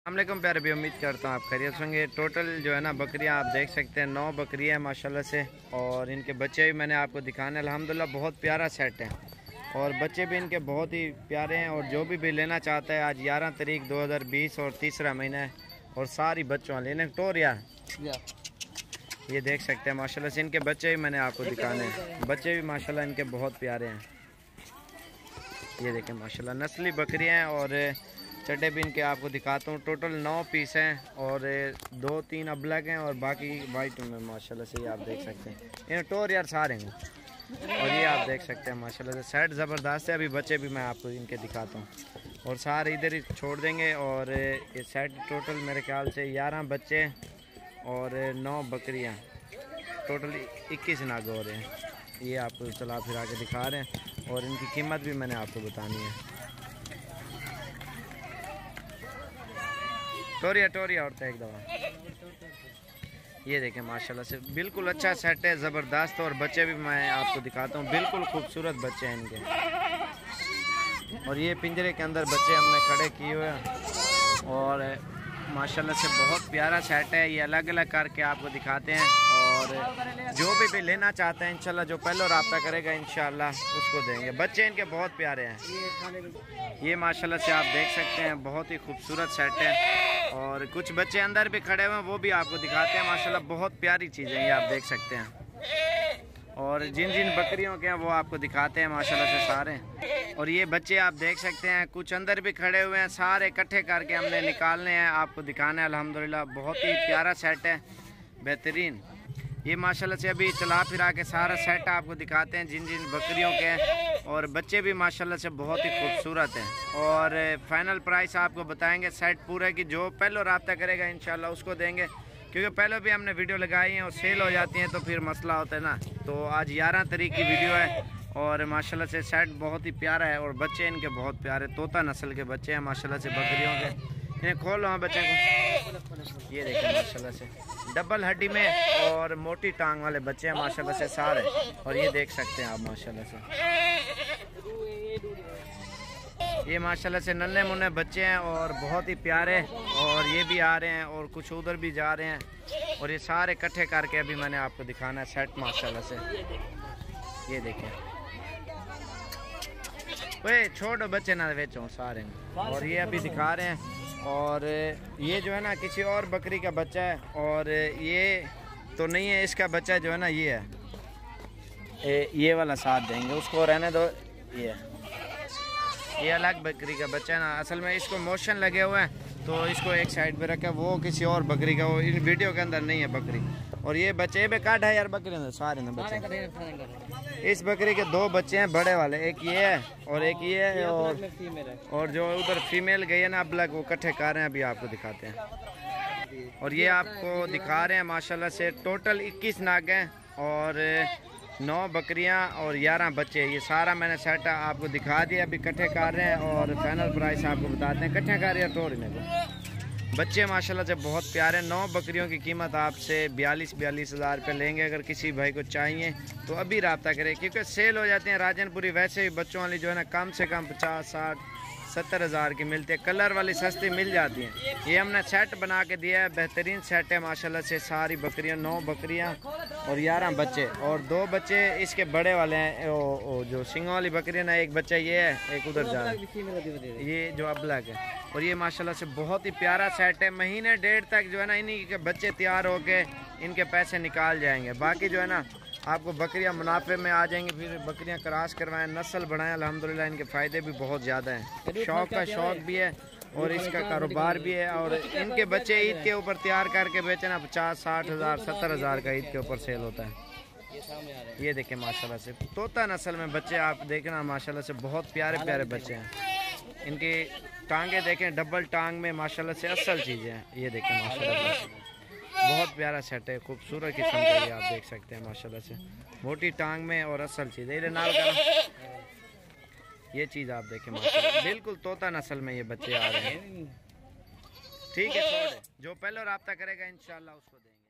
अस्सलामुअलैकुम प्यारे भी, उम्मीद करता हूँ आप खैरियत होंगे। टोटल जो है ना बकरियाँ आप देख सकते हैं 9 बकरियाँ हैं माशाल्लाह से। और इनके बच्चे भी मैंने आपको दिखाने, अल्हम्दुलिल्लाह बहुत प्यारा सेट है और बच्चे भी इनके बहुत ही प्यारे हैं। और जो भी लेना चाहता है, आज 11 तारीख 2020 और तीसरा महीना है और सारी बच्चों वाले इन्हें टोर यार ये देख सकते हैं माशाल्लाह से। इनके बच्चे भी मैंने आपको दिखाने हैं, बच्चे भी माशाल्लाह इनके बहुत प्यारे हैं। ये देखें माशाल्लाह नस्ली बकरियाँ हैं और चड्डे भी इनके आपको दिखाता हूँ। टोटल 9 पीस हैं और 2-3 अबलग हैं और बाकी वाइट में माशाल्लाह से। ये आप देख सकते हैं इन्हें टोर यार सारे हैं। और ये आप देख सकते हैं माशाल्लाह से सेट ज़बरदस्त है। अभी बच्चे भी मैं आपको इनके दिखाता हूँ और सारे इधर ही छोड़ देंगे। और ये सेट टोटल मेरे ख्याल से 11 बच्चे और 9 बकरियाँ, टोटल 21 नाग हो रहे हैं। ये आपको चला फिरा के दिखा रहे हैं और इनकी कीमत भी मैंने आपको बतानी है। टोरिया और एक दवा। ये देखें माशाल्लाह से बिल्कुल अच्छा सेट है, ज़बरदस्त। और बच्चे भी मैं आपको दिखाता हूँ, बिल्कुल खूबसूरत बच्चे हैं इनके। और ये पिंजरे के अंदर बच्चे हमने खड़े किए हुए हैं और माशाल्लाह से बहुत प्यारा सेट है। ये अलग अलग करके आपको दिखाते हैं और जो भी लेना चाहते हैं इंशाल्लाह, जो पहले रब्ता करेगा इंशाल्लाह उसको देंगे। बच्चे इनके बहुत प्यारे हैं। ये माशाल्लाह से आप देख सकते हैं बहुत ही खूबसूरत सेट है। और कुछ बच्चे अंदर भी खड़े हुए हैं, वो भी आपको दिखाते हैं। माशाल्लाह बहुत प्यारी चीज़ें ये आप देख सकते हैं। और जिन जिन बकरियों के हैं वो आपको दिखाते हैं माशाल्लाह से सारे। और ये बच्चे आप देख सकते हैं कुछ अंदर भी खड़े हुए हैं, सारे इकट्ठे करके हमने निकालने हैं, आपको दिखाना है। अल्हम्दुलिल्लाह बहुत ही प्यारा सेट है, बेहतरीन। ये माशाल्लाह से अभी चला फिरा के सारा सेट आपको दिखाते हैं जिन जिन बकरियों के हैं। और बच्चे भी माशाल्लाह से बहुत ही खूबसूरत हैं। और फाइनल प्राइस आपको बताएंगे सेट पूरे की। जो पहले रब्ता करेगा इंशाल्लाह उसको देंगे, क्योंकि पहले भी हमने वीडियो लगाई है और सेल हो जाती हैं तो फिर मसला होता है ना। तो आज 11 तारीख की वीडियो है और माशाल्लाह से सेट बहुत ही प्यारा है। और बच्चे इनके बहुत प्यारे तोता नस्ल के बच्चे हैं माशाल्लाह से बकरियों के। इन्हें खोलो हाँ बच्चे को। ये देखें माशाल्लाह से डबल हड्डी में और मोटी टांग वाले बच्चे हैं माशाल्लाह से सारे। और ये देख सकते हैं आप माशाल्लाह से, ये माशाल्लाह से नन्हे मुन्ने बच्चे हैं और बहुत ही प्यारे। और ये भी आ रहे हैं और कुछ उधर भी जा रहे हैं और ये सारे इकट्ठे करके अभी मैंने आपको दिखाना है सेट माशाल्लाह से। ये देखें, वे छोटे बच्चे ना बेचो सारे। और ये अभी दिखा रहे हैं। और ये जो है ना किसी और बकरी का बच्चा है और ये तो नहीं है, इसका बच्चा जो है ना ये है, ये वाला साथ देंगे उसको, रहने दो। ये अलग बकरी का बच्चा है ना, असल में इसको मोशन लगे हुए हैं तो इसको एक साइड पे रखा। वो किसी और बकरी का, वो इन वीडियो के अंदर नहीं है बकरी। और ये बच्चे भी काट है यार बकरी सारे ना बच्चे। इस बकरी के 2 बच्चे हैं बड़े वाले, एक ये है और एक ये है। और जो उधर फीमेल गई है ना अब वो इकट्ठे कर रहे हैं, अभी आपको दिखाते हैं। और ये आपको दिखा रहे हैं माशाल्लाह से टोटल 21 नाग हैं और 9 बकरियां और 11 बच्चे। ये सारा मैंने सेट आपको दिखा दिया, अभी इकट्ठे कर रहे हैं और फाइनल प्राइस आपको बताते हैं। इकट्ठे कर रहे हैं टोर में बच्चे माशाल्लाह से बहुत प्यारे। 9 बकरियों की कीमत आपसे 42 हज़ार रुपये लेंगे। अगर किसी भाई को चाहिए तो अभी रब्ता करें, क्योंकि सेल हो जाते हैं राजनपुरी। वैसे ही बच्चों वाली जो है ना कम से कम 50, 60, 70 हज़ार की मिलती है। कलर वाली सस्ती मिल जाती हैं। ये हमने सेट बना के दिया है, बेहतरीन सेट है माशाल्लाह से। सारी बकरियां 9 बकरियां और 11 बच्चे और 2 बच्चे इसके बड़े वाले हैं। जो सिंगों वाली बकरियां ना, एक बच्चा ये है, एक उधर जा रहा है, ये जो अबलग है। और ये माशाल्लाह से बहुत ही प्यारा सेट है। महीने 1.5 तक जो है ना इन्हीं के बच्चे तैयार होके इनके पैसे निकाल जाएंगे। बाकी जो है ना आपको बकरियां मुनाफे में आ जाएंगी। फिर बकरियां क्रॉस करवाएं, नस्ल बढ़ाएं। अल्हम्दुलिल्लाह इनके फ़ायदे भी बहुत ज़्यादा हैं। शौक़ का शौक़ भी है और इसका कारोबार भी है। और इनके बच्चे ईद के ऊपर तैयार करके बेचना 50, 60 हज़ार, 70 हज़ार का ईद के ऊपर सेल होता है। ये देखें माशाल्लाह से तोता नस्ल में बच्चे आप देखना माशाल्लाह से बहुत प्यारे प्यारे बच्चे हैं। इनकी टांगे देखें डबल टांग में माशाल्लाह से असल चीज़ें हैं। ये देखें माशाल्लाह से बहुत प्यारा सेट है, खूबसूरत किस्म का। ये आप देख सकते हैं माशाल्लाह से मोटी टांग में और असल चीज़ है। ये चीज़ आप देखें माशाल्लाह बिल्कुल तोता नस्ल में ये बच्चे आ रहे हैं। ठीक है, छोड़ जो पहले रब्ता करेगा इंशाल्लाह उसको देंगे।